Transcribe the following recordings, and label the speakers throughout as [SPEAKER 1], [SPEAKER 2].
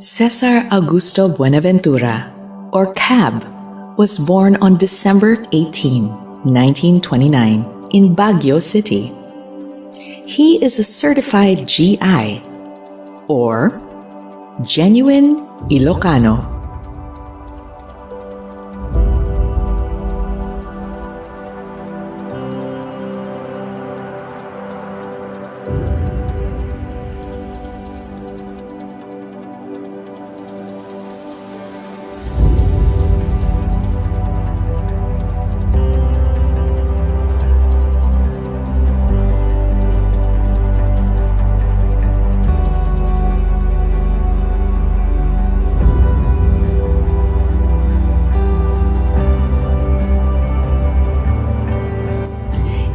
[SPEAKER 1] Cesar Augusto Buenaventura, or CAB, was born on December 18, 1929, in Baguio City. He is a certified GI, or Genuine Ilocano.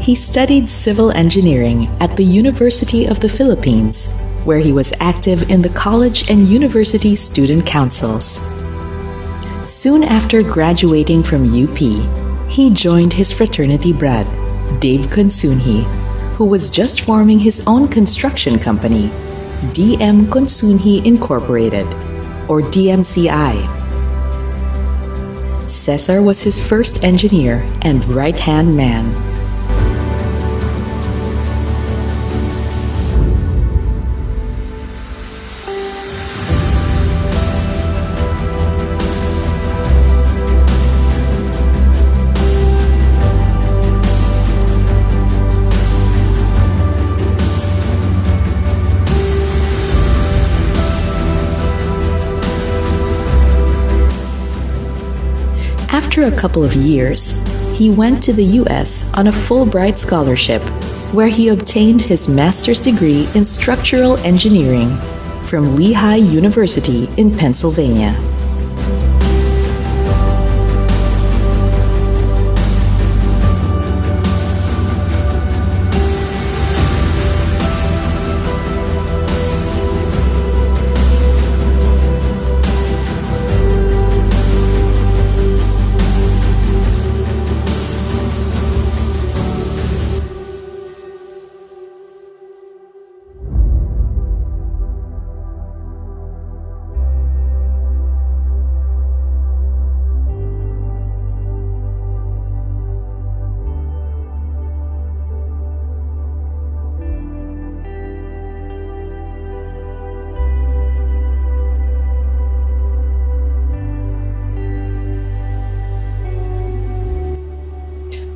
[SPEAKER 1] He studied civil engineering at the University of the Philippines, where he was active in the college and university student councils. Soon after graduating from UP, he joined his fraternity brad, Dave Consunji, who was just forming his own construction company, DM Consunji Incorporated, or DMCI. Cesar was his first engineer and right-hand man. After a couple of years, he went to the US on a Fulbright scholarship, where he obtained his master's degree in structural engineering from Lehigh University in Pennsylvania.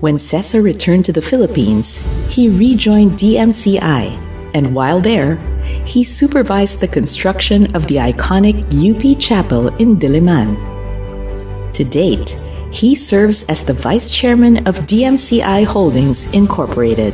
[SPEAKER 1] When Cesar returned to the Philippines, he rejoined DMCI, and while there, he supervised the construction of the iconic UP Chapel in Diliman. To date, he serves as the Vice Chairman of DMCI Holdings Incorporated.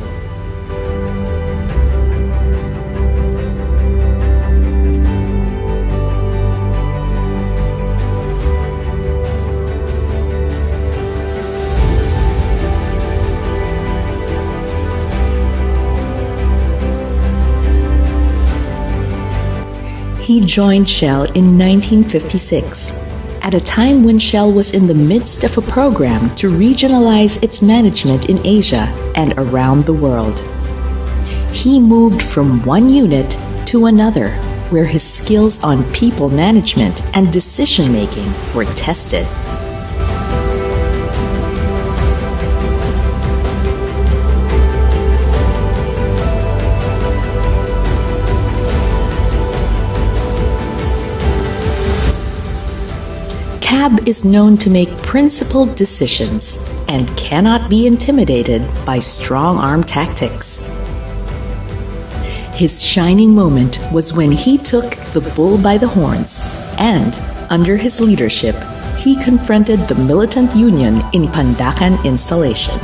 [SPEAKER 1] He joined Shell in 1956, at a time when Shell was in the midst of a program to regionalize its management in Asia and around the world. He moved from one unit to another, where his skills on people management and decision-making were tested. CAB is known to make principled decisions and cannot be intimidated by strong-arm tactics. His shining moment was when he took the bull by the horns and, under his leadership, he confronted the militant union in Pandacan installation.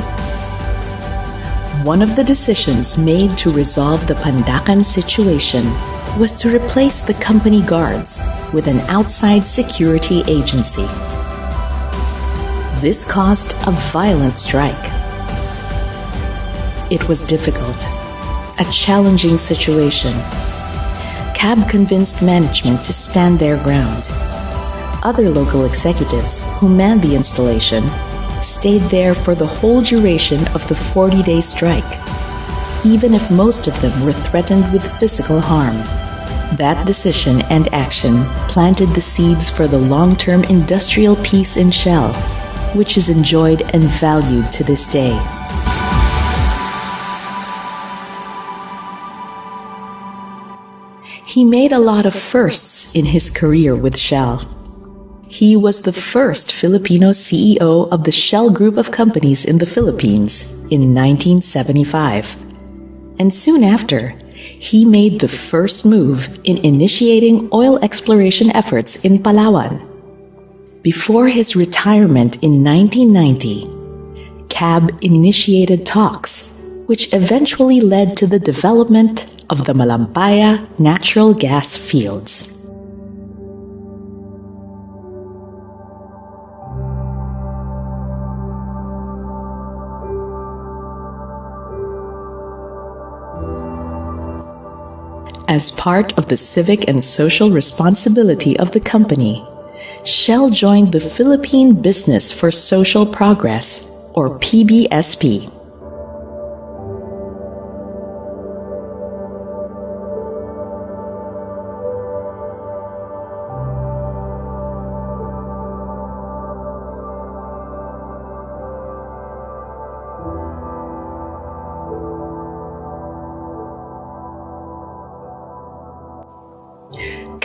[SPEAKER 1] One of the decisions made to resolve the Pandacan situation was to replace the company guards with an outside security agency. This caused a violent strike. It was difficult, a challenging situation. CAB convinced management to stand their ground. Other local executives who manned the installation stayed there for the whole duration of the 40-day strike, even if most of them were threatened with physical harm. That decision and action planted the seeds for the long-term industrial peace in Shell, which is enjoyed and valued to this day. He made a lot of firsts in his career with Shell. He was the first Filipino CEO of the Shell Group of companies in the Philippines in 1975. And soon after, he made the first move in initiating oil exploration efforts in Palawan. Before his retirement in 1990, CAB initiated talks, which eventually led to the development of the Malampaya natural gas fields. As part of the civic and social responsibility of the company, Shell joined the Philippine Business for Social Progress, or PBSP.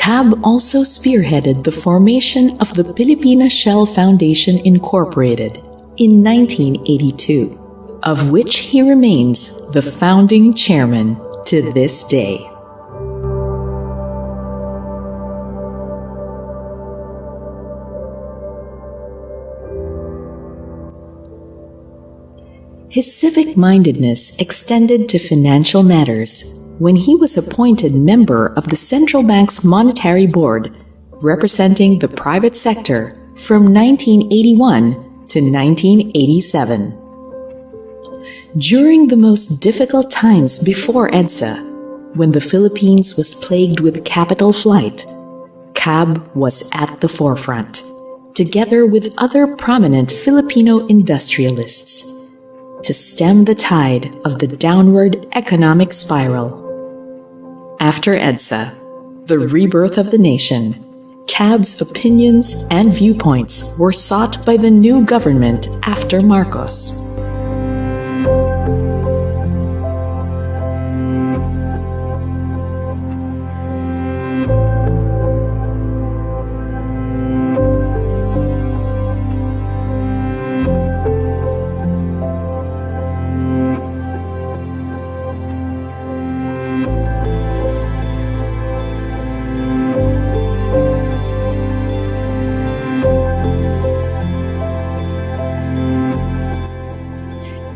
[SPEAKER 1] CAB also spearheaded the formation of the Pilipina Shell Foundation Incorporated in 1982, of which he remains the founding chairman to this day. His civic-mindedness extended to financial matters when he was appointed member of the Central Bank's Monetary Board, representing the private sector from 1981 to 1987. During the most difficult times before EDSA, when the Philippines was plagued with capital flight, CAB was at the forefront, together with other prominent Filipino industrialists, to stem the tide of the downward economic spiral. After EDSA, the rebirth of the nation, CAB's opinions and viewpoints were sought by the new government after Marcos.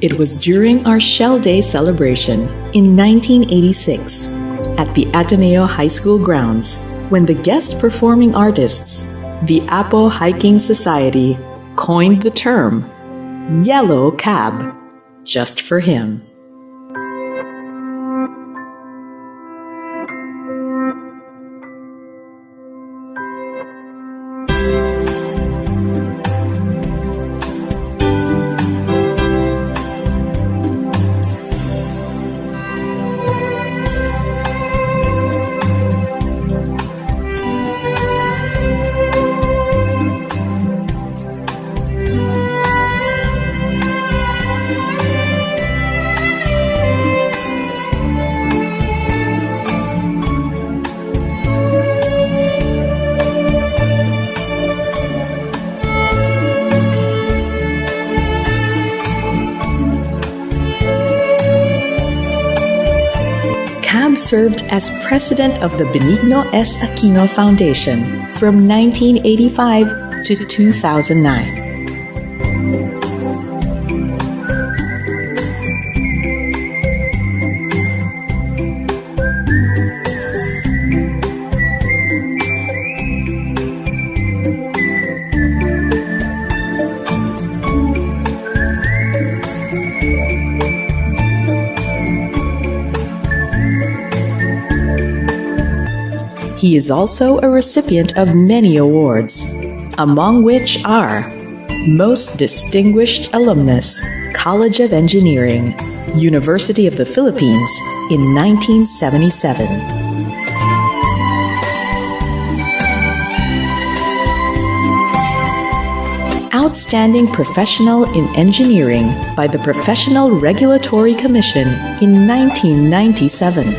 [SPEAKER 1] It was during our Shell Day celebration in 1986 at the Ateneo High School grounds when the guest performing artists, the Apo Hiking Society, coined the term Yellow Cab just for him. CAB served as president of the Benigno S. Aquino Foundation from 1985 to 2009. He is also a recipient of many awards, among which are Most Distinguished Alumnus, College of Engineering, University of the Philippines in 1977. Outstanding Professional in Engineering by the Professional Regulatory Commission in 1997.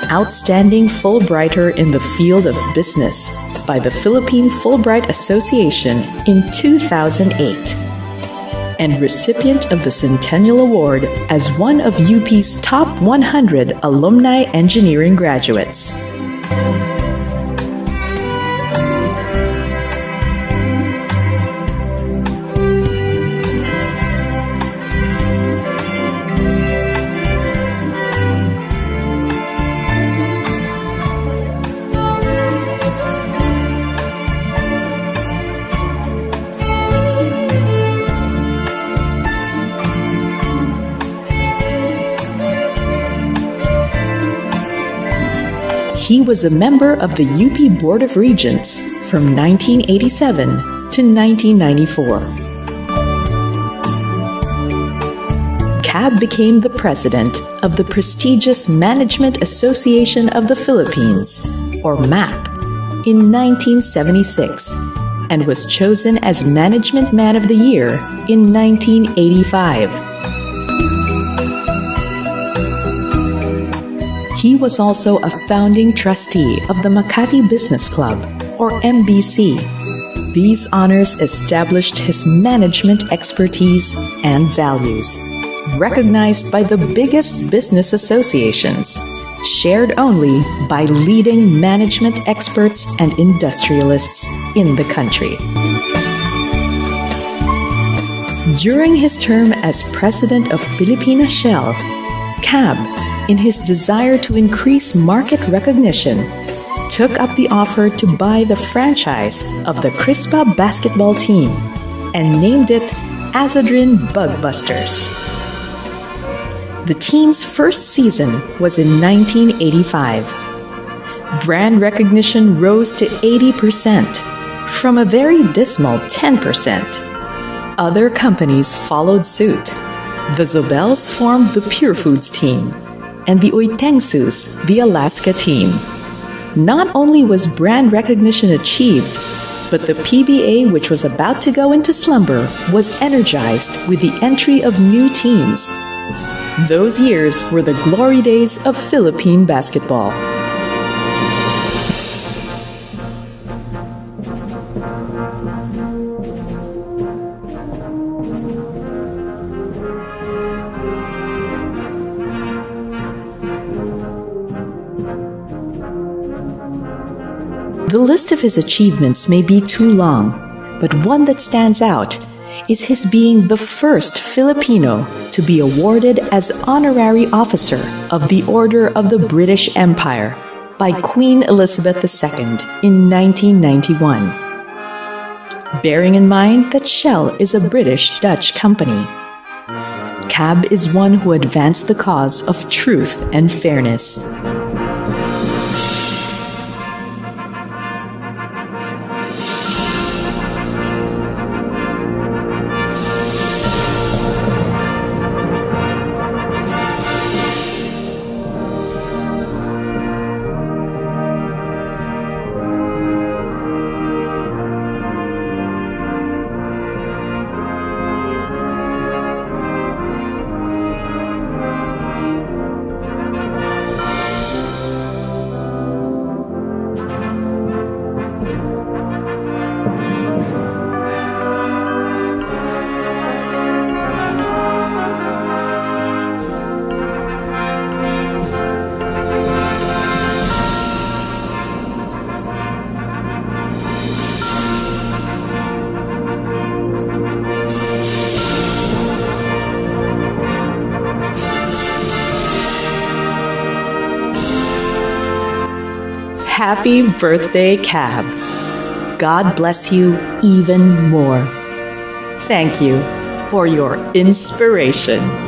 [SPEAKER 1] Outstanding Fulbrighter in the Field of Business by the Philippine Fulbright Association in 2008. And recipient of the Centennial Award as one of UP's top 100 alumni engineering graduates. He was a member of the UP Board of Regents from 1987 to 1994. Cab became the president of the prestigious Management Association of the Philippines, or MAP, in 1976 and was chosen as Management Man of the Year in 1985. He was also a founding trustee of the Makati Business Club, or MBC. These honors established his management expertise and values, recognized by the biggest business associations, shared only by leading management experts and industrialists in the country. During his term as president of Philippine Shell, Cab, in his desire to increase market recognition, took up the offer to buy the franchise of the Crispa basketball team and named it Azadrin Bugbusters. The team's first season was in 1985. Brand recognition rose to 80% from a very dismal 10%. Other companies followed suit. The Zobels formed the Pure Foods team, and the Oitengsus, the Alaska team. Not only was brand recognition achieved, but the PBA, which was about to go into slumber, was energized with the entry of new teams. Those years were the glory days of Philippine basketball. The list of his achievements may be too long, but one that stands out is his being the first Filipino to be awarded as Honorary Officer of the Order of the British Empire by Queen Elizabeth II in 1991. Bearing in mind that Shell is a British-Dutch company, Cab is one who advanced the cause of truth and fairness. Happy birthday, Cab. God bless you even more. Thank you for your inspiration.